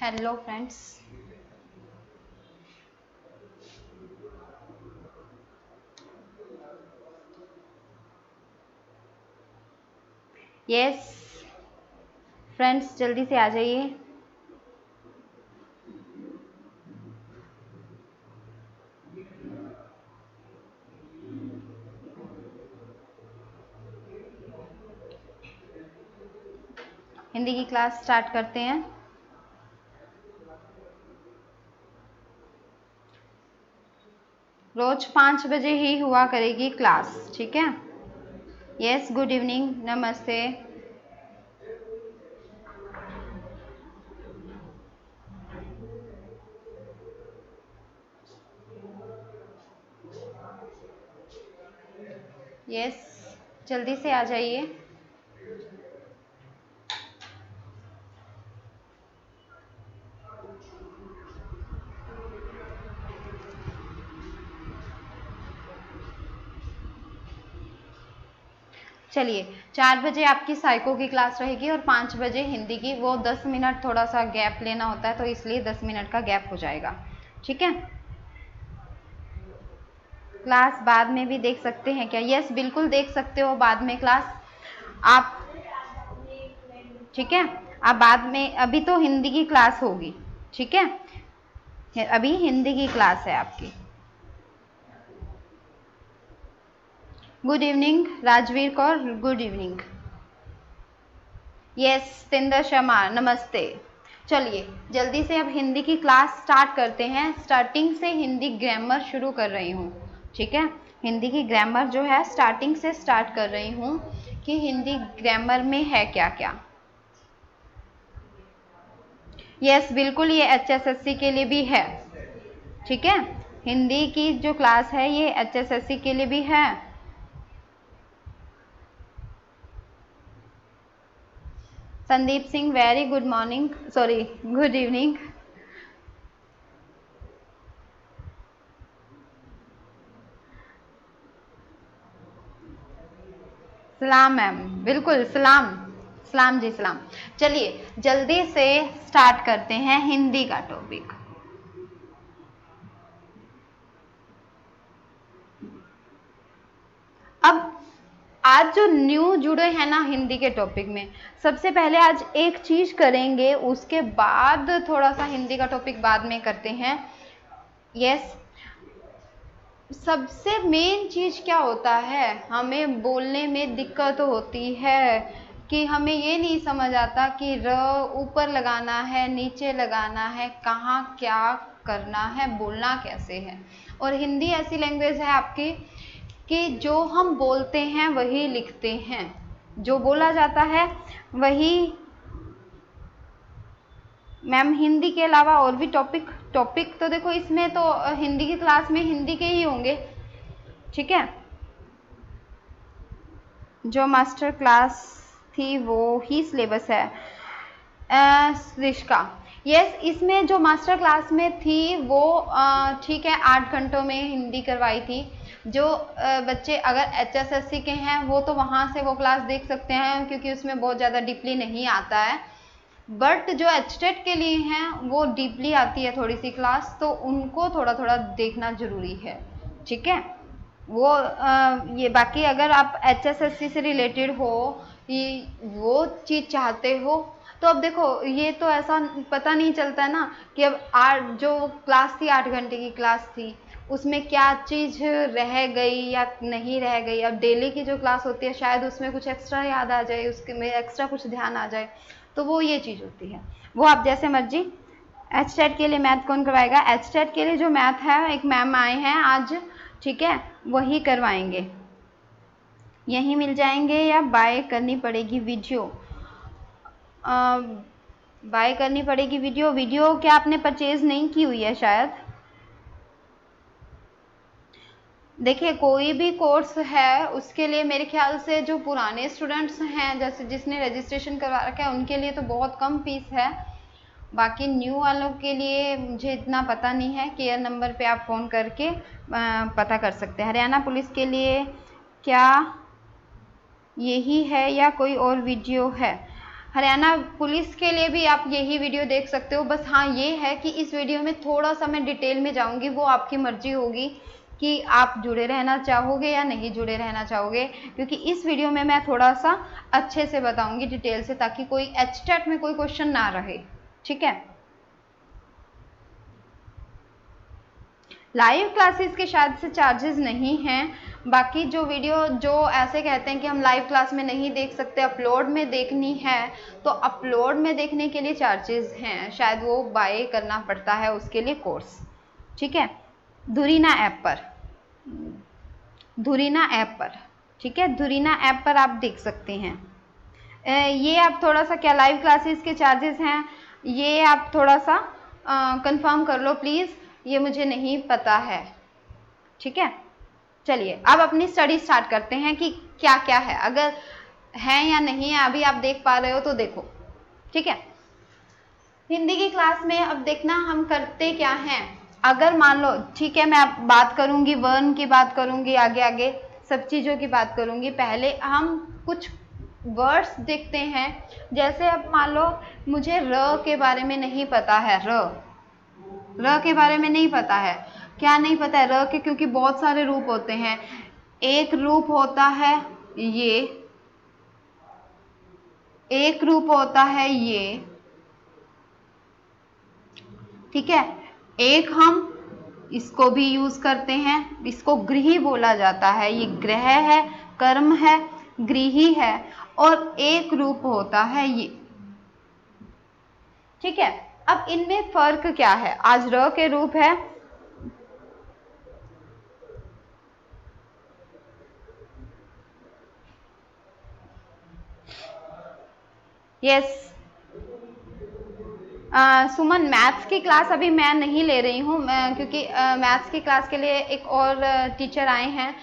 Hello friends, yes friends, जल्दी से आ जाइए। हिंदी की क्लास स्टार्ट करते हैं। रोज 5 बजे ही हुआ करेगी क्लास, ठीक है। यस, गुड इवनिंग, नमस्ते। यस, जल्दी से आ जाइए। चलिए, 4 बजे आपकी साइको की क्लास रहेगी और 5 बजे हिंदी की। वो 10 मिनट थोड़ा सा गैप लेना होता है, तो इसलिए 10 मिनट का गैप हो जाएगा, ठीक है। क्लास बाद में भी देख सकते हैं क्या? यस, बिल्कुल देख सकते हो बाद में क्लास आप, ठीक है। अब बाद में, अभी तो हिंदी की क्लास होगी, ठीक है। अभी हिंदी की क्लास है आपकी। Good evening Rajveer Kaur, good evening. Yes, Tinder Sharma, नमस्ते। चलिए, जल्दी से अब हिंदी की क्लास स्टार्ट करते हैं। स्टार्टिंग से हिंदी ग्रामर शुरू कर रही हूँ, ठीक है। हिंदी की ग्रामर जो है स्टार्टिंग से स्टार्ट कर रही हूँ कि हिंदी ग्रामर में है क्या क्या। यस, बिल्कुल, ये HSSC के लिए भी है, ठीक है। हिंदी की जो क्लास है ये HSSC के लिए भी है। Sandeep Singh, very good morning, sorry good evening. सलाम मैम, बिल्कुल सलाम, सलाम जी सलाम। चलिए, जल्दी से स्टार्ट करते हैं हिंदी का टॉपिक। अब आज जो न्यू जुड़े हैं ना हिंदी के टॉपिक में, सबसे पहले आज एक चीज करेंगे, उसके बाद थोड़ा सा हिंदी का टॉपिक बाद में करते हैं। यस, सबसे मेन चीज क्या होता है, हमें बोलने में दिक्कत होती है कि हमें ये नहीं समझ आता कि र ऊपर लगाना है, नीचे लगाना है, कहाँ क्या करना है, बोलना कैसे है। और हिंदी ऐसी लैंग्वेज है आपकी कि जो हम बोलते हैं वही लिखते हैं, जो बोला जाता है वही। मैम, हिंदी के अलावा और भी टॉपिक तो देखो, इसमें तो हिंदी की क्लास में हिंदी के ही होंगे, ठीक है। जो मास्टर क्लास थी वो ही सिलेबस है। सृष्का, यस, इसमें जो मास्टर क्लास में थी वो ठीक है, 8 घंटों में हिंदी करवाई थी। जो बच्चे अगर HSSC के हैं वो तो वहाँ से वो क्लास देख सकते हैं, क्योंकि उसमें बहुत ज़्यादा डीपली नहीं आता है। बट जो HTET के लिए हैं वो डीपली आती है थोड़ी सी क्लास, तो उनको थोड़ा थोड़ा देखना जरूरी है, ठीक है। वो ये बाकी अगर आप HSSC से रिलेटेड हो, वो चीज़ चाहते हो, तो अब देखो, ये तो ऐसा पता नहीं चलता ना कि अब जो क्लास थी 8 घंटे की क्लास थी, उसमें क्या चीज़ रह गई या नहीं रह गई। अब डेली की जो क्लास होती है शायद उसमें कुछ एक्स्ट्रा याद आ जाए, उसके में एक्स्ट्रा कुछ ध्यान आ जाए, तो वो ये चीज़ होती है। वो आप जैसे मर्जी। HTET के लिए मैथ कौन करवाएगा? HTET के लिए जो मैथ है, एक मैम आए हैं आज, ठीक है, वही करवाएंगे। यहीं मिल जाएंगे या बाय करनी पड़ेगी वीडियो? बाय करनी पड़ेगी वीडियो क्या आपने परचेज नहीं की हुई है शायद? देखिए, कोई भी कोर्स है उसके लिए मेरे ख्याल से जो पुराने स्टूडेंट्स हैं, जैसे जिसने रजिस्ट्रेशन करवा रखा है, उनके लिए तो बहुत कम फीस है। बाकी न्यू वालों के लिए मुझे इतना पता नहीं है। केयर नंबर पे आप फ़ोन करके पता कर सकते हैं। हरियाणा पुलिस के लिए क्या यही है या कोई और वीडियो है? हरियाणा पुलिस के लिए भी आप यही वीडियो देख सकते हो। बस हाँ ये है कि इस वीडियो में थोड़ा सा मैं डिटेल में जाऊंगी, वो आपकी मर्जी होगी कि आप जुड़े रहना चाहोगे या नहीं जुड़े रहना चाहोगे, क्योंकि इस वीडियो में मैं थोड़ा सा अच्छे से बताऊंगी डिटेल से, ताकि कोई एचटेट में कोई क्वेश्चन ना रहे। ठीक है, लाइव क्लासेस के शायद से चार्जेस नहीं हैं। बाकी जो वीडियो जो ऐसे कहते हैं कि हम लाइव क्लास में नहीं देख सकते, अपलोड में देखनी है, तो अपलोड में देखने के लिए चार्जेस हैं, शायद वो बाय करना पड़ता है उसके लिए कोर्स। ठीक है, धुरीना ऐप पर, धुरीना ऐप पर, ठीक है, धुरीना ऐप पर आप देख सकते हैं। ये आप थोड़ा सा, क्या लाइव क्लासेस के चार्जेस हैं, ये आप थोड़ा सा कंफर्म कर लो प्लीज़, ये मुझे नहीं पता है। ठीक है, चलिए अब अपनी स्टडी स्टार्ट करते हैं कि क्या क्या है, अगर है या नहीं है अभी आप देख पा रहे हो तो देखो। ठीक है, हिंदी की क्लास में अब देखना हम करते क्या हैं। अगर मान लो, ठीक है, मैं अब बात करूंगी वर्ण की, बात करूंगी आगे आगे सब चीज़ों की बात करूंगी। पहले हम कुछ वर्ड्स देखते हैं। जैसे अब मान लो मुझे र के बारे में नहीं पता है, र के बारे में नहीं पता है। क्या नहीं पता है? र के, क्योंकि बहुत सारे रूप होते हैं। एक रूप होता है ये, एक रूप होता है ये, ठीक है, एक हम इसको भी यूज करते हैं, इसको गृही बोला जाता है, ये ग्रह है, कर्म है, गृही है, और एक रूप होता है ये। ठीक है, अब इनमें फर्क क्या है? आज र के रूप है, यस। सुमन, मैथ्स की क्लास अभी मैं नहीं ले रही हूँ, क्योंकि मैथ्स की क्लास के लिए एक और टीचर आए हैं।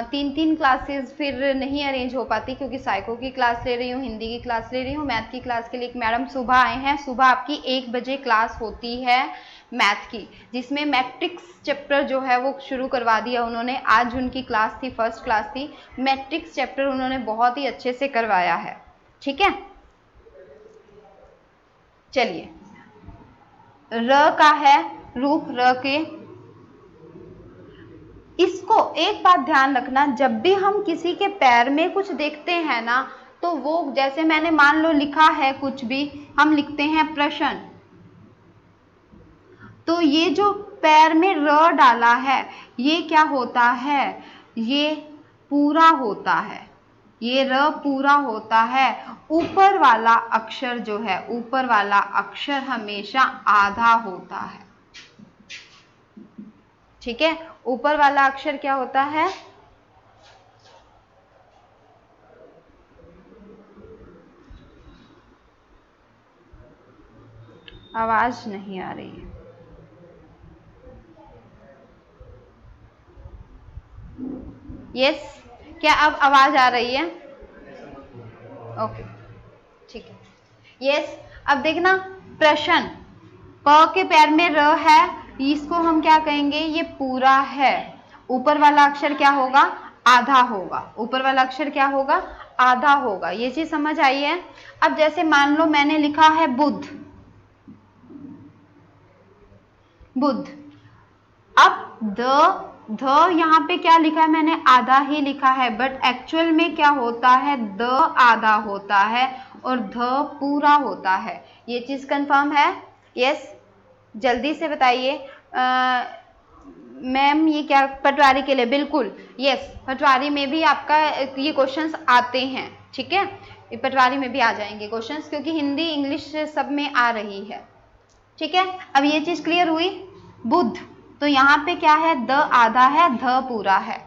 3 क्लासेस फिर नहीं अरेंज हो पाती, क्योंकि साइको की क्लास ले रही हूँ, हिंदी की क्लास ले रही हूँ, मैथ की क्लास के लिए एक मैडम सुबह आए हैं। सुबह आपकी 1 बजे क्लास होती है मैथ की, जिसमें मैट्रिक्स चैप्टर जो है वो शुरू करवा दिया उन्होंने। आज उनकी क्लास थी, फर्स्ट क्लास थी, मैट्रिक्स चैप्टर उन्होंने बहुत ही अच्छे से करवाया है। ठीक है, चलिए, र का है रूप, र के। इसको एक बात ध्यान रखना, जब भी हम किसी के पैर में कुछ देखते हैं ना, तो वो, जैसे मैंने मान लो लिखा है कुछ भी, हम लिखते हैं प्रश्न, तो ये जो पैर में र डाला है, ये क्या होता है? ये पूरा होता है, ये र पूरा होता है। ऊपर वाला अक्षर जो है, ऊपर वाला अक्षर हमेशा आधा होता है। ठीक है, ऊपर वाला अक्षर क्या होता है? आवाज नहीं आ रही है। यस, क्या अब आवाज आ रही है? ओके, ठीक है, यस। अब देखना, प्रश्न, प के पैर में र है, इसको हम क्या कहेंगे? ये पूरा है। ऊपर वाला अक्षर क्या होगा? आधा होगा। ऊपर वाला अक्षर क्या होगा? आधा होगा। ये चीज समझ आई है? अब जैसे मान लो मैंने लिखा है बुध, बुध, अब ध यहाँ पे क्या लिखा है? मैंने आधा ही लिखा है, बट एक्चुअल में क्या होता है? द आधा होता है और ध पूरा होता है। ये चीज कंफर्म है? यस, जल्दी से बताइए। मैम ये क्या? पटवारी के लिए बिल्कुल यस, पटवारी में भी आपका ये क्वेश्चंस आते हैं। ठीक है, पटवारी में भी आ जाएंगे क्वेश्चंस, क्योंकि हिंदी इंग्लिश सब में आ रही है। ठीक है, अब ये चीज क्लियर हुई? बुध, तो यहाँ पे क्या है? द आधा है, ध पूरा है।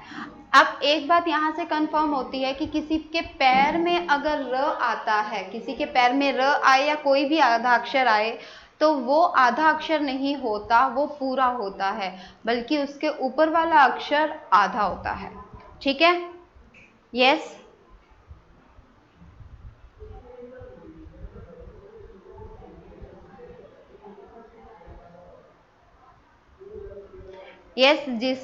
अब एक बात यहाँ से कंफर्म होती है कि किसी के पैर में अगर र आता है, किसी के पैर में र आए या कोई भी आधा अक्षर आए, तो वो आधा अक्षर नहीं होता, वो पूरा होता है, बल्कि उसके ऊपर वाला अक्षर आधा होता है। ठीक है, यस। यस, जिस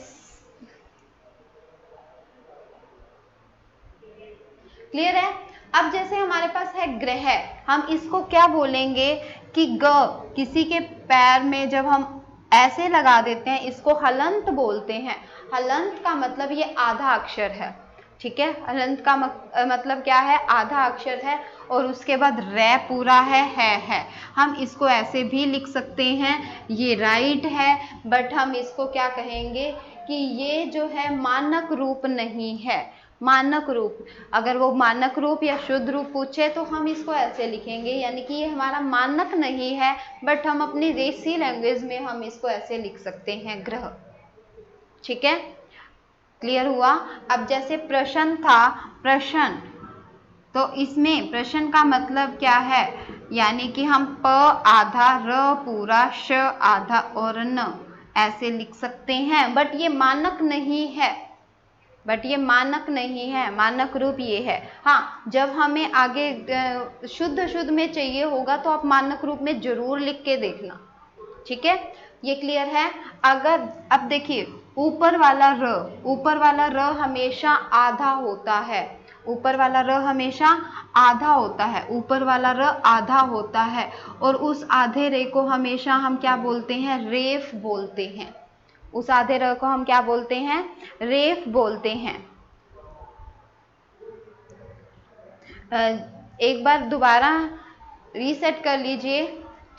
क्लियर है? अब जैसे हमारे पास है ग्रह, हम इसको क्या बोलेंगे कि ग किसी के पैर में जब हम ऐसे लगा देते हैं इसको हलंत बोलते हैं। हलंत का मतलब ये आधा अक्षर है, ठीक है। हलंत का मतलब क्या है, आधा अक्षर है और उसके बाद रै पूरा है। हम इसको ऐसे भी लिख सकते हैं, ये राइट है, बट हम इसको क्या कहेंगे कि ये जो है मानक रूप नहीं है। मानक रूप, अगर वो मानक रूप या शुद्ध रूप पूछे तो हम इसको ऐसे लिखेंगे, यानी कि ये हमारा मानक नहीं है, बट हम अपनी देसी लैंग्वेज में हम इसको ऐसे लिख सकते हैं, ग्रह। ठीक है, क्लियर हुआ। अब जैसे प्रश्न था, प्रश्न, तो इसमें प्रश्न का मतलब क्या है, यानी कि हम प आधा, र पूरा, श आधा और न ऐसे लिख सकते हैं, बट ये मानक नहीं है, बट ये मानक नहीं है, मानक रूप ये है। हाँ, जब हमें आगे शुद्ध में चाहिए होगा तो आप मानक रूप में जरूर लिख के देखना, ठीक है, ये क्लियर है। अगर अब देखिए ऊपर वाला र हमेशा आधा होता है, ऊपर वाला र हमेशा आधा होता है, ऊपर वाला र आधा होता है, और उस आधे रे को हमेशा हम क्या बोलते हैं, रेफ बोलते हैं। उस आधे र को हम क्या बोलते हैं, रेफ बोलते हैं। एक बार दोबारा रीसेट कर लीजिए,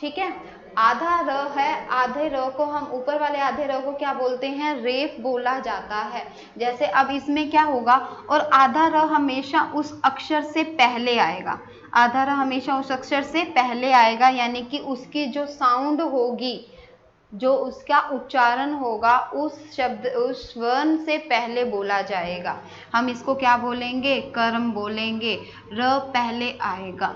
ठीक है। आधा र है, आधे र को हम, ऊपर वाले आधे र को क्या बोलते हैं, रेफ बोला जाता है। जैसे अब इसमें क्या होगा, और आधा र हमेशा उस अक्षर से पहले आएगा, आधा र हमेशा उस अक्षर से पहले आएगा, यानी कि उसकी जो साउंड होगी, जो उसका उच्चारण होगा, उस शब्द, उस वर्ण से पहले बोला जाएगा। हम इसको क्या बोलेंगे, कर्म बोलेंगे। र पहले आएगा,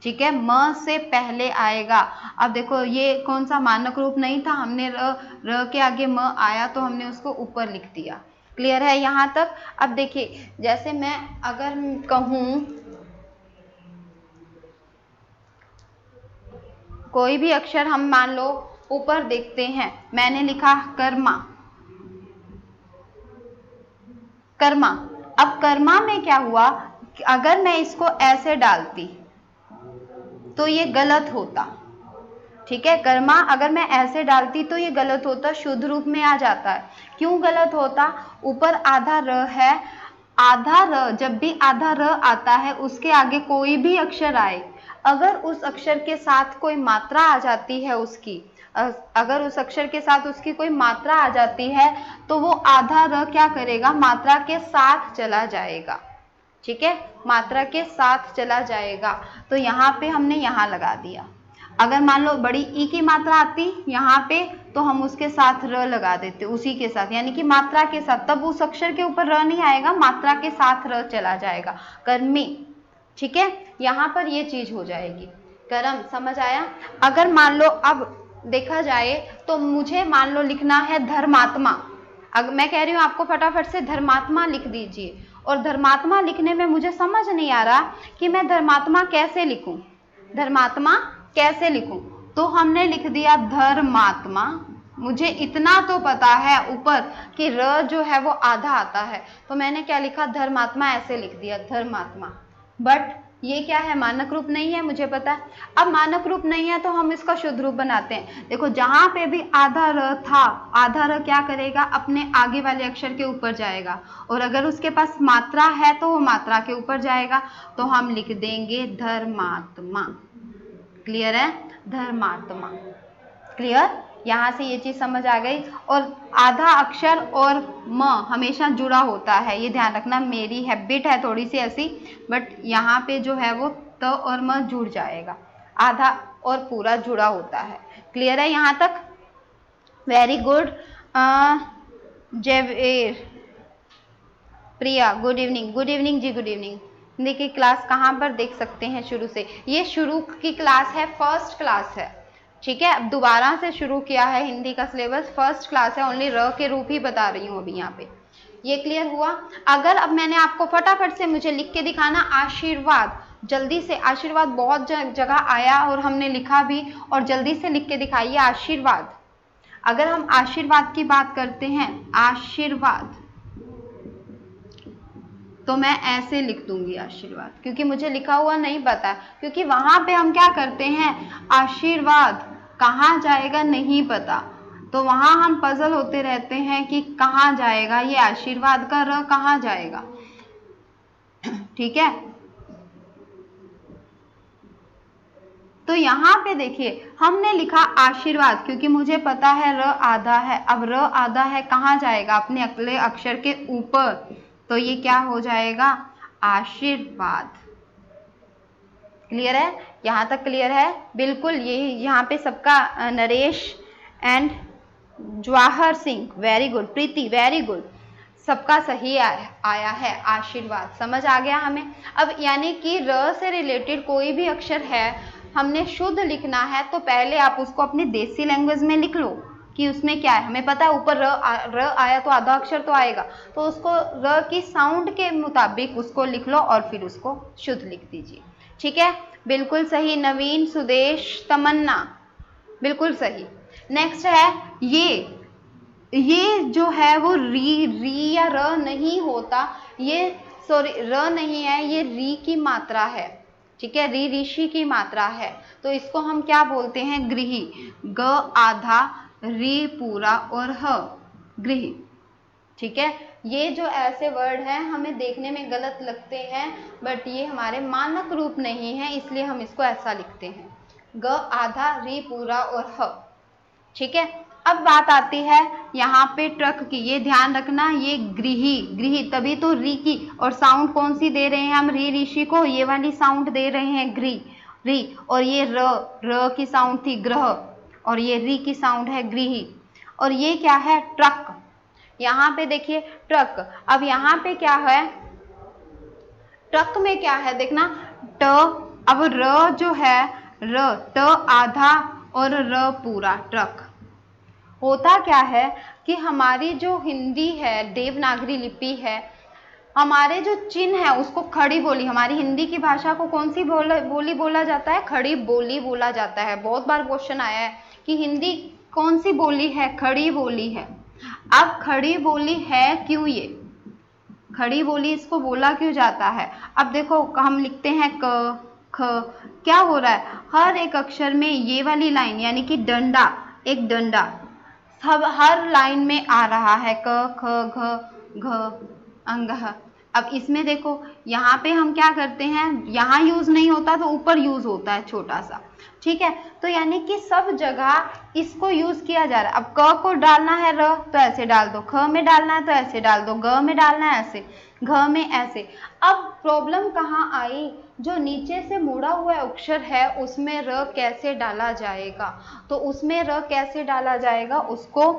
ठीक है, म से पहले आएगा। अब देखो ये कौन सा मानक रूप नहीं था, हमने र के आगे म आया तो हमने उसको ऊपर लिख दिया। क्लियर है यहाँ तक। अब देखिए जैसे मैं अगर कहूँ कोई भी अक्षर, हम मान लो ऊपर देखते हैं, मैंने लिखा कर्मा, कर्मा। अब कर्मा में क्या हुआ, अगर मैं इसको ऐसे डालती तो ये गलत होता, ठीक है। कर्मा अगर मैं ऐसे डालती तो ये गलत होता, शुद्ध रूप में आ जाता है। क्यों गलत होता, ऊपर आधा र है, आधा र, जब भी आधा र आता है उसके आगे कोई भी अक्षर आए, अगर उस अक्षर के साथ कोई मात्रा आ जाती है उसकी, अगर उस अक्षर के साथ उसकी कोई मात्रा आ जाती है तो वो आधा र क्या करेगा, मात्रा के साथ चला जाएगा, ठीक है, मात्रा के साथ चला जाएगा। तो यहाँ पे हमने यहाँ लगा दिया। अगर मान लो बड़ी ई की मात्रा आती यहाँ पे तो हम उसके साथ र लगा देते, उसी के साथ, यानी कि मात्रा के साथ, तब उस अक्षर के ऊपर र नहीं आएगा, मात्रा के साथ र चला जाएगा, कर्मी, ठीक है। यहाँ पर ये चीज हो जाएगी, कर्म, समझ आया। अगर मान लो अब देखा जाए तो मुझे मान लो लिखना है धर्मात्मा, अगर मैं कह रही हूँ आपको फटाफट से धर्मात्मा लिख दीजिए, और धर्मात्मा लिखने में मुझे समझ नहीं आ रहा कि मैं धर्मात्मा कैसे लिखूं, धर्मात्मा कैसे लिखूं, तो हमने लिख दिया धर्मात्मा। मुझे इतना तो पता है ऊपर कि र जो है वो आधा आता है, तो मैंने क्या लिखा, धर्मात्मा ऐसे लिख दिया, धर्मात्मा। बट ये क्या है, मानक रूप नहीं है, मुझे पता है। अब मानक रूप नहीं है तो हम इसका शुद्ध रूप बनाते हैं। देखो जहां पे भी आधा र था, आधा र क्या करेगा, अपने आगे वाले अक्षर के ऊपर जाएगा, और अगर उसके पास मात्रा है तो वो मात्रा के ऊपर जाएगा, तो हम लिख देंगे धर्मात्मा। क्लियर है, धर्मात्मा, क्लियर। यहाँ से ये चीज समझ आ गई। और आधा अक्षर और म हमेशा जुड़ा होता है, ये ध्यान रखना, मेरी हैबिट है थोड़ी सी ऐसी, बट यहाँ पे जो है वो त और म जुड़ जाएगा, आधा और पूरा जुड़ा होता है। क्लियर है यहाँ तक, वेरी गुड। जयवीर, प्रिया, गुड इवनिंग, गुड इवनिंग जी, गुड इवनिंग। हिंदी की क्लास कहाँ पर देख सकते हैं, शुरू से, ये शुरू की क्लास है, फर्स्ट क्लास है, ठीक है। अब दोबारा से शुरू किया है हिंदी का सिलेबस, फर्स्ट क्लास है, ओनली र के रूप ही बता रही हूँ अभी यहाँ पे। ये क्लियर हुआ। अगर अब मैंने आपको फटाफट से मुझे लिख के दिखाना आशीर्वाद, जल्दी से, आशीर्वाद बहुत जगह आया और हमने लिखा भी, और जल्दी से लिख के दिखाइए आशीर्वाद। अगर हम आशीर्वाद की बात करते हैं, आशीर्वाद, तो मैं ऐसे लिख दूंगी आशीर्वाद, क्योंकि मुझे लिखा हुआ नहीं पता, क्योंकि वहां पे हम क्या करते हैं, आशीर्वाद कहाँ जाएगा नहीं पता, तो वहां हम पजल होते रहते हैं कि कहाँ जाएगा ये आशीर्वाद का र कहाँ जाएगा। ठीक है, तो यहाँ पे देखिए हमने लिखा आशीर्वाद, क्योंकि मुझे पता है र आधा है, अब र आधा है कहाँ जाएगा, अपने अगले अक्षर के ऊपर, तो ये क्या हो जाएगा, आशीर्वाद। क्लियर है, यहाँ तक क्लियर है बिल्कुल। ये यहाँ पे सबका Naresh and Jawahar Singh very good, Preeti very good, सबका सही आया है आशीर्वाद, समझ आ गया हमें। अब यानी कि र से रिलेटेड कोई भी अक्षर है हमने शुद्ध लिखना है, तो पहले आप उसको अपनी देसी लैंग्वेज में लिख लो कि उसमें क्या है, हमें पता है ऊपर र आया तो आधा अक्षर तो आएगा, तो उसको र की साउंड के मुताबिक उसको लिख लो और फिर उसको शुद्ध लिख दीजिए। ठीक है, बिल्कुल सही नवीन, सुदेश, तमन्ना, बिल्कुल सही। नेक्स्ट है ये जो है वो री या र नहीं होता, ये सॉरी र नहीं है, ये री की मात्रा है। ठीक है, री ऋषि की मात्रा है, तो इसको हम क्या बोलते हैं, गृही, ग आधा री पूरा और ह गृही। ठीक है, ये जो ऐसे वर्ड हैं हमें देखने में गलत लगते हैं, बट ये हमारे मानक रूप नहीं है, इसलिए हम इसको ऐसा लिखते हैं, ग आधा री पूरा और ह। ठीक है, अब बात आती है यहाँ पे ट्रक की, ये ध्यान रखना, ये गृही तभी तो री की, और साउंड कौन सी दे रहे हैं हम, री ऋषि को, ये वाली साउंड दे रहे हैं री, और ये र की साउंड थी ग्रह, और ये री की साउंड है गृही, और ये क्या है, ट्रक। यहाँ पे देखिए ट्रक, अब यहाँ पे क्या है, ट्रक में क्या है देखना, ट, अब र जो है र, ट आधा और र पूरा, ट्रक। होता क्या है कि हमारी जो हिंदी है, देवनागरी लिपि है, हमारे जो चिन्ह है उसको खड़ी बोली, हमारी हिंदी की भाषा को कौन सी बोली बोला जाता है, खड़ी बोली बोला जाता है। बहुत बार क्वेश्चन आया है कि हिंदी कौन सी बोली है, खड़ी बोली है। अब खड़ी बोली है क्यों, ये खड़ी बोली इसको बोला क्यों जाता है, अब देखो हम लिखते हैं क ख, क्या हो रहा है, हर एक अक्षर में ये वाली लाइन यानी कि डंडा, एक डंडा सब हर लाइन में आ रहा है, क ख घ घ अंगह। अब इसमें देखो यहाँ पे हम क्या करते हैं, यहाँ यूज नहीं होता तो ऊपर यूज होता है छोटा सा। ठीक है, तो यानी कि सब जगह इसको यूज किया जा रहा है। अब क को डालना है र तो ऐसे डाल दो, ख में डालना है तो ऐसे डाल दो, ग में डालना है ऐसे, घ में ऐसे। अब प्रॉब्लम कहाँ आई, जो नीचे से मुड़ा हुआ अक्षर है उसमें र कैसे डाला जाएगा, तो उसमें र कैसे डाला जाएगा, उसको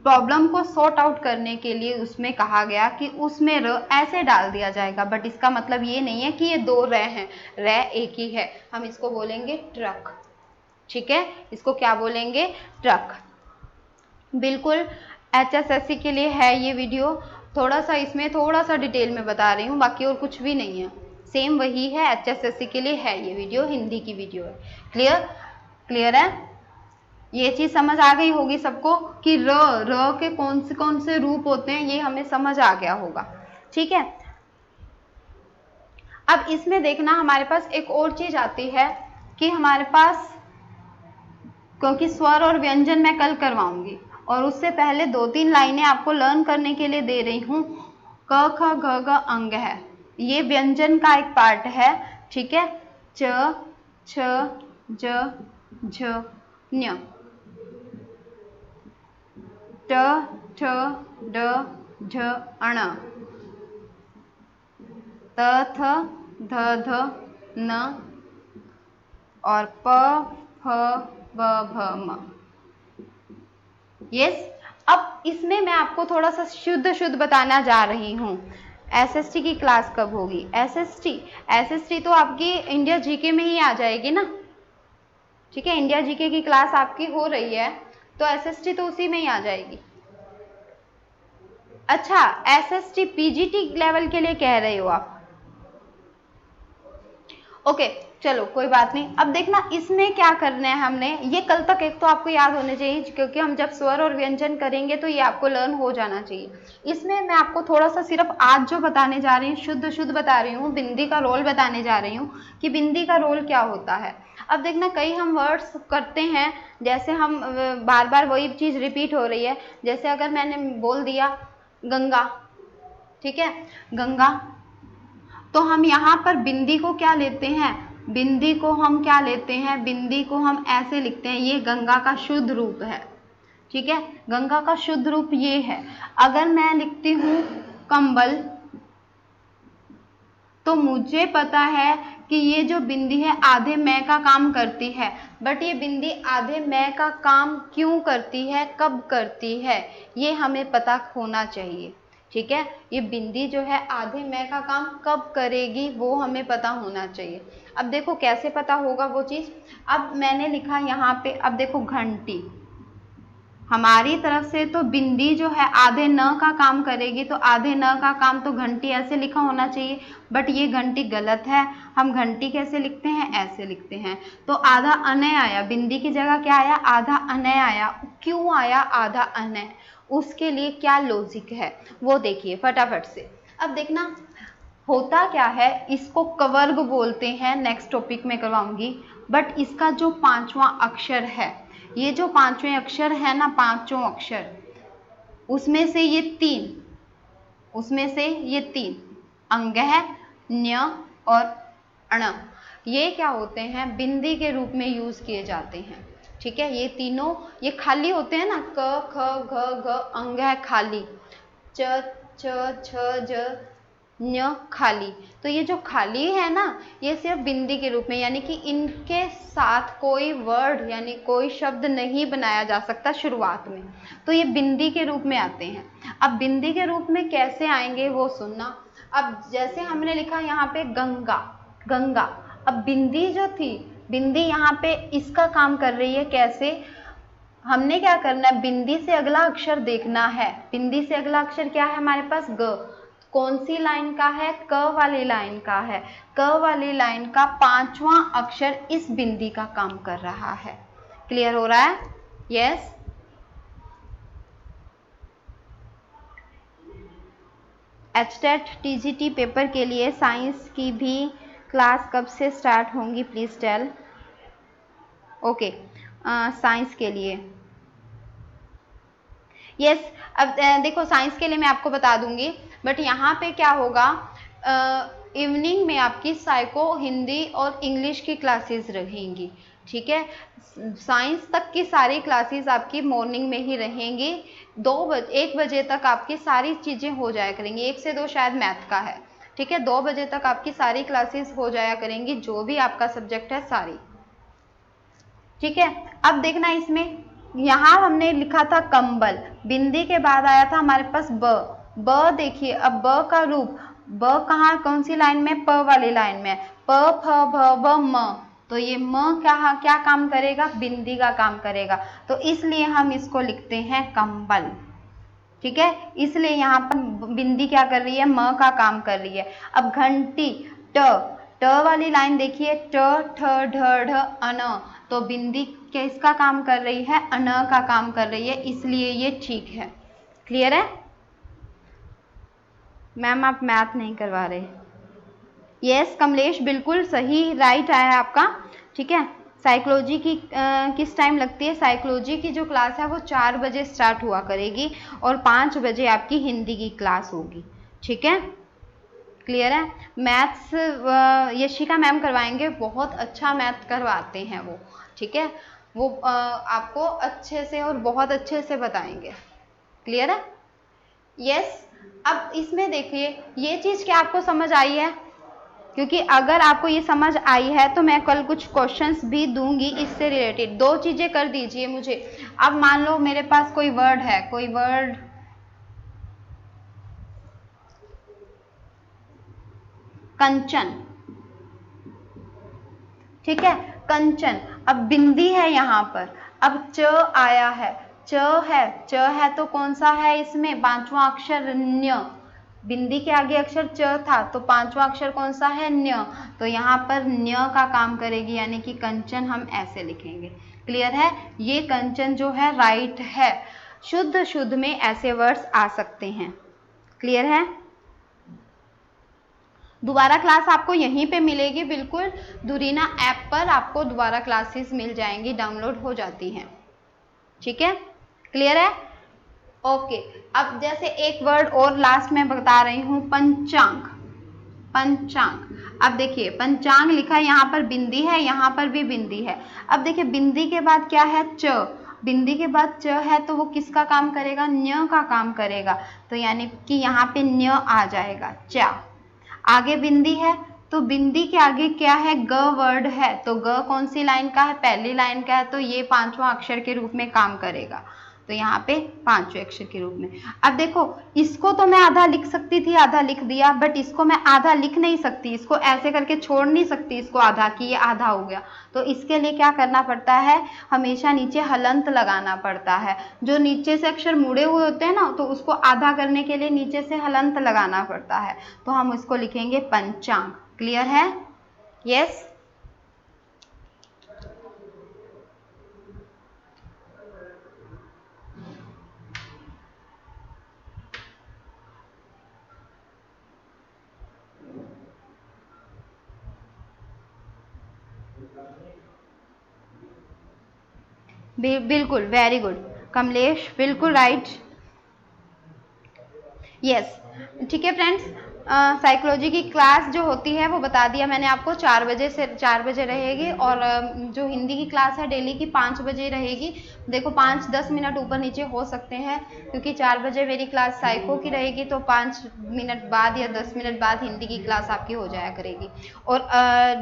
प्रॉब्लम को सॉर्ट आउट करने के लिए उसमें कहा गया कि उसमें र ऐसे डाल दिया जाएगा, बट इसका मतलब ये नहीं है कि ये दो र हैं, र एक ही है, हम इसको बोलेंगे ट्रक। ठीक है, इसको क्या बोलेंगे, ट्रक। बिल्कुल HSSC के लिए है ये वीडियो, थोड़ा सा इसमें थोड़ा सा डिटेल में बता रही हूँ, बाकी और कुछ भी नहीं है, सेम वही है, HSSC के लिए है ये वीडियो, हिंदी की वीडियो है। क्लियर है, ये चीज समझ आ गई होगी सबको कि र के कौन से रूप होते हैं, ये हमें समझ आ गया होगा। ठीक है, अब इसमें देखना हमारे पास एक और चीज आती है कि हमारे पास, क्योंकि स्वर और व्यंजन मैं कल करवाऊंगी और उससे पहले 2-3 लाइनें आपको लर्न करने के लिए दे रही हूँ। क ख घ घ अंग है, ये व्यंजन का एक पार्ट है। ठीक है, च छ ज झ ञ, ट ठ ड ढ अण, त थ ध ध न और प फ ब भ म। यस, अब इसमें मैं आपको थोड़ा सा शुद्ध बताना जा रही हूँ। SST की क्लास कब होगी, SST तो आपकी इंडिया जीके में ही आ जाएगी ना। ठीक है, इंडिया जीके की क्लास आपकी हो रही है तो SST तो उसी में ही आ जाएगी। अच्छा, SST PGT लेवल के लिए कह रहे हो आप, ओके। चलो कोई बात नहीं। अब देखना इसमें क्या करना है हमने, ये कल तक एक तो आपको याद होने चाहिए, क्योंकि हम जब स्वर और व्यंजन करेंगे तो ये आपको लर्न हो जाना चाहिए। इसमें मैं आपको थोड़ा सा सिर्फ आज जो बताने जा रही हूँ, शुद्ध शुद्ध बता रही हूँ, बिंदी का रोल बताने जा रही हूँ कि बिंदी का रोल क्या होता है। अब देखना कई हम वर्ड्स करते हैं, जैसे हम बार बार वही चीज रिपीट हो रही है। जैसे अगर मैंने बोल दिया गंगा, ठीक है, गंगा, तो हम यहाँ पर बिंदी को क्या लेते हैं, बिंदी को हम क्या लेते हैं, बिंदी को हम ऐसे लिखते हैं, ये गंगा का शुद्ध रूप है, ठीक है, गंगा का शुद्ध रूप ये है। अगर मैं लिखती हूँ कंबल, तो मुझे पता है कि ये जो बिंदी है आधे मैं का काम करती है, बट ये बिंदी आधे मैं का काम क्यों करती है, कब करती है, ये हमें पता होना चाहिए, ठीक है। ये बिंदी जो है आधे मैं का काम कब करेगी वो हमें पता होना चाहिए। अब देखो कैसे पता होगा वो चीज। अब मैंने लिखा यहाँ पे, अब देखो घंटी, हमारी तरफ से तो बिंदी जो है आधे न का काम करेगी, तो आधे न का काम तो घंटी ऐसे लिखा होना चाहिए, बट ये घंटी गलत है। हम घंटी कैसे लिखते हैं, ऐसे लिखते हैं। तो आधा अनय आया, बिंदी की जगह क्या आया, आधा अनय आया। क्यों आया आधा अनय, उसके लिए क्या लॉजिक है वो देखिए फटाफट से। अब देखना होता क्या है, इसको कवर्ग बोलते हैं, नेक्स्ट टॉपिक में करवाऊंगी। बट इसका जो पांचवा अक्षर है, ये जो पांचवें अक्षर है ना, पांचों अक्षर, उसमें से ये तीन अंग है, न्य और अण, ये क्या होते हैं, बिंदी के रूप में यूज किए जाते हैं, ठीक है। ये तीनों ये खाली होते हैं ना, क ख घ घ अंग है खाली, च छ छ ज न्य खाली। तो ये जो खाली है ना, ये सिर्फ बिंदी के रूप में, यानी कि इनके साथ कोई वर्ड यानी कोई शब्द नहीं बनाया जा सकता शुरुआत में, तो ये बिंदी के रूप में आते हैं। अब बिंदी के रूप में कैसे आएंगे वो सुनना। अब जैसे हमने लिखा यहाँ पे गंगा, गंगा, अब बिंदी जो थी, बिंदी यहाँ पे इसका काम कर रही है, कैसे, हमने क्या करना है, बिंदी से अगला अक्षर देखना है। बिंदी से अगला अक्षर क्या है हमारे पास, ग, कौन सी लाइन का है, क वाली लाइन का है। क वाली लाइन का पांचवा अक्षर इस बिंदी का काम कर रहा है। क्लियर हो रहा है, यस। एचटेट टीजीटी पेपर के लिए साइंस की भी क्लास कब से स्टार्ट होंगी, प्लीज टेल। ओके, साइंस के लिए यस। अब देखो साइंस के लिए मैं आपको बता दूंगी, बट यहाँ पे क्या होगा, इवनिंग में आपकी साइको, हिंदी और इंग्लिश की क्लासेस रहेंगी, ठीक है। साइंस तक की सारी क्लासेस आपकी मॉर्निंग में ही रहेंगी, 1 बजे तक आपकी सारी चीज़ें हो जाया करेंगी, 1 से 2 शायद मैथ का है, ठीक है। 2 बजे तक आपकी सारी क्लासेस हो जाया करेंगी, जो भी आपका सब्जेक्ट है सारी, ठीक है। अब देखना इसमें, यहाँ हमने लिखा था कंबल, बिंदी के बाद आया था हमारे पास ब देखिए, अब ब का रूप, ब कहाँ, कौन सी लाइन में, प वाली लाइन में, प फ भ ब म, तो ये म क्या काम करेगा, बिंदी का काम करेगा, तो इसलिए हम इसको लिखते हैं कंबल, ठीक है। इसलिए यहाँ पर बिंदी क्या कर रही है, म का काम कर रही है। अब घंटी, ट वाली लाइन देखिए, ट ठ ढ ढ अन, तो बिंदी किसका काम कर रही है, अन का काम कर रही है, इसलिए ये ठीक है। क्लियर है मैम, आप मैथ नहीं करवा रहे, यस कमलेश बिल्कुल सही, राइट आया आपका, ठीक है। साइकोलॉजी की किस टाइम लगती है, साइकोलॉजी की जो क्लास है वो 4 बजे स्टार्ट हुआ करेगी और 5 बजे आपकी हिंदी की क्लास होगी, ठीक है। क्लियर है। मैथ्स यशिका मैम करवाएंगे, बहुत अच्छा मैथ करवाते हैं वो, ठीक है। वो आपको अच्छे से और बहुत अच्छे से बताएंगे। क्लियर है, यस। अब इसमें देखिए ये चीज़ क्या आपको समझ आई है, क्योंकि अगर आपको ये समझ आई है तो मैं कल कुछ क्वेश्चंस भी दूंगी इससे रिलेटेड। 2 चीज़ें कर दीजिए मुझे। अब मान लो मेरे पास कोई वर्ड है, कोई वर्ड, कंचन, ठीक है, कंचन। अब बिंदी है यहाँ पर, अब च आया है, च है तो कौन सा है इसमें, 5वां अक्षर न्य, बिंदी के आगे अक्षर च था तो पांचवा अक्षर कौन सा है, न्य, तो यहाँ पर न्य का काम करेगी, यानी कि कंचन हम ऐसे लिखेंगे। क्लियर है, ये कंचन जो है राइट है। शुद्ध शुद्ध में ऐसे वर्ड्स आ सकते हैं। क्लियर है। दोबारा क्लास आपको यहीं पे मिलेगी, बिल्कुल दुरीना ऐप पर आपको दोबारा क्लासेस मिल जाएंगी, डाउनलोड हो जाती हैं। ठीक है, क्लियर है। ओके, अब जैसे एक वर्ड और लास्ट में बता रही हूं, पंचांग। पंचांग, अब देखिए पंचांग लिखा है, यहाँ पर बिंदी है, यहाँ पर भी बिंदी है। अब देखिए बिंदी के बाद क्या है, च, बिंदी के बाद च है तो वो किसका काम करेगा, न्य का काम करेगा, तो यानी कि यहाँ पे न्य आ जाएगा, चा। आगे बिंदी है तो बिंदी के आगे क्या है, ग वर्ड है, तो ग कौन सी लाइन का है, पहली लाइन का है, तो ये पांचवा अक्षर के रूप में काम करेगा, तो यहाँ पे पांचवें अक्षर के रूप में। अब देखो इसको तो मैं आधा लिख सकती थी, आधा लिख दिया, बट इसको मैं आधा लिख नहीं सकती, इसको ऐसे करके छोड़ नहीं सकती इसको आधा, कि ये आधा हो गया, तो इसके लिए क्या करना पड़ता है, हमेशा नीचे हलंत लगाना पड़ता है। जो नीचे से अक्षर मुड़े हुए होते हैं ना, तो उसको आधा करने के लिए नीचे से हलंत लगाना पड़ता है, तो हम उसको लिखेंगे पंचांग। क्लियर है, यस। बिल्कुल, वेरी गुड कमलेश, बिल्कुल राइट, यस। ठीक है फ्रेंड्स, साइकोलॉजी की क्लास जो होती है वो बता दिया मैंने आपको, 4 बजे से 4 बजे रहेगी, और जो हिंदी की क्लास है डेली की 5 बजे रहेगी। देखो 5-10 मिनट ऊपर नीचे हो सकते हैं, क्योंकि 4 बजे मेरी क्लास साइको की रहेगी, तो 5 मिनट बाद या 10 मिनट बाद हिंदी की क्लास आपकी हो जाया करेगी। और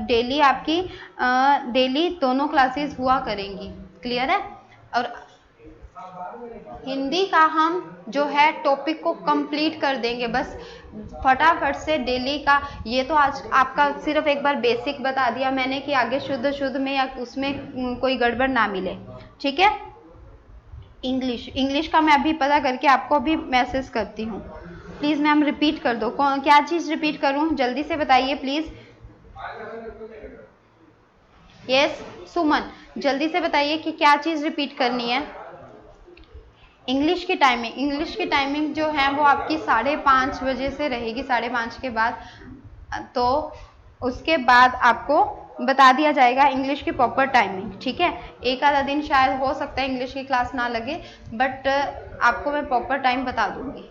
डेली आपकी डेली दोनों क्लासेस हुआ करेंगी। क्लियर है। और हिंदी का हम जो है टॉपिक को कंप्लीट कर देंगे, बस फटाफट से डेली का। ये तो आज आपका सिर्फ एक बार बेसिक बता दिया मैंने, कि आगे शुद्ध शुद्ध में या उसमें कोई गड़बड़ ना मिले। ठीक है। इंग्लिश का मैं अभी पता करके आपको अभी मैसेज करती हूँ। प्लीज़ मैम रिपीट कर दो, क्या चीज़ रिपीट करूँ, जल्दी से बताइए प्लीज़। यस सुमन, जल्दी से बताइए कि क्या चीज़ रिपीट करनी है। इंग्लिश की टाइमिंग जो है वो आपकी 5:30 बजे से रहेगी, 5:30 के बाद, तो उसके बाद आपको बता दिया जाएगा इंग्लिश की प्रॉपर टाइमिंग। ठीक है, एक आधा दिन शायद हो सकता है इंग्लिश की क्लास ना लगे, बट आपको मैं प्रॉपर टाइम बता दूंगी।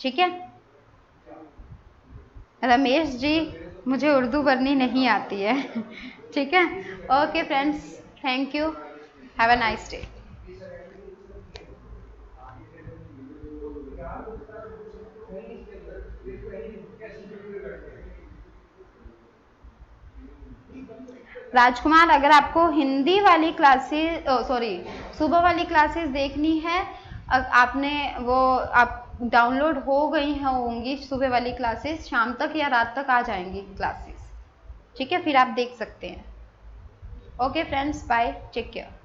ठीक है। रमेश जी, मुझे उर्दू पढ़नी नहीं आती है। ठीक है, okay friends, thank you, have a nice day. Rajkumar, अगर आपको हिंदी वाली क्लासेस, सॉरी सुबह वाली क्लासेस देखनी है, आपने वो आप डाउनलोड हो गई होंगी सुबह वाली क्लासेस, शाम तक या रात तक आ जाएंगी क्लासेस। ठीक है, फिर आप देख सकते हैं। Okay friends, bye, take care.